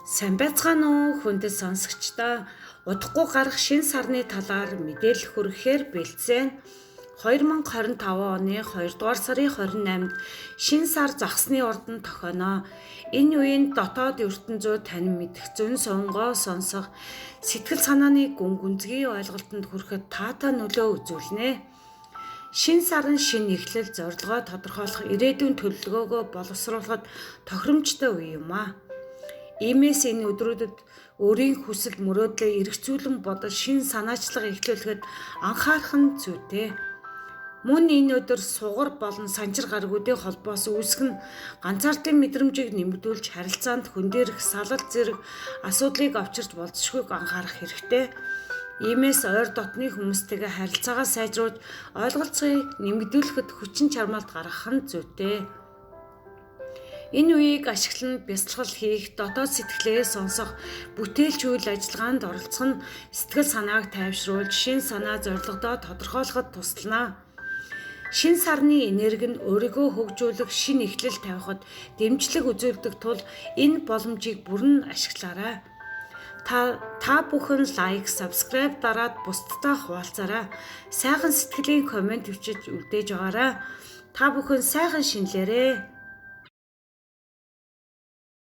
Сайн байцгаана уу хүндэт сонсогчдоо. Удахгүй гарах шинэ сарны талаар мэдээлэл хүргэхээр бэлдсэн. 2025 оны 2 дугаар сарын 28-нд шинэ сар загсны урдан тохионоо. Энэ үеийн дотоод ертөнцөө танин мэдэх зөн сонгоо сонсох, сэтгэл санааны гүн гүнзгий ойлголтод хүрэхэд таатай нөлөө үзүүлнэ. Шинэ сарын шинэ эхлэл зорилгоо тодорхойлох ирээдүйн төлөвлөгөөгөө боловсруулахад тохиромжтой үе юм аа. Иймээс энэ өдрүүдэд өөрийн хүсэл мөрөөдлөө эргцүүлэн бодож шинэ санаачлага эхлүүлэхэд анхаарах нь зүйтэй. Мөн энэ өдөр сугар болон санчир гаргуудын холбоос үүсгэн ганцаардын мэдрэмжийг нэмэгдүүлж харилцаанд хөндөрөх салалт зэрэг асуудлыг авчирч болзошгүйг анхаарах хэрэгтэй. Иймээс ойр дотны хүмүүстэйгээ харилцаагаа сайжруулж ойлголцогийг нэмэгдүүлэхэд хүчин чармайлт гаргах нь зүйтэй. Энэ үеийг ашиглан бясалгал хийх, дотоод сэтгэлээ сонсох, бүтээлч үйл ажиллагаанд оролцох нь сэтгэл санааг тайвшруулж, шин санаа зорилгодоо тодорхойлоход тусална. Шин сарны энерги нь өөрийгөө хөгжүүлэх, шин эхлэл тавихад дэмжлэг үзүүлдэг тул энэ боломжийг бүрэн ашиглаарай. Та бүхэн лайк, subscribe дараад бусдтай хуваалцаарай. Сайхан сэтгэлийн комент бичиж үлдээж байгаарай. Та бүхэн сайхан шинэлээрэй.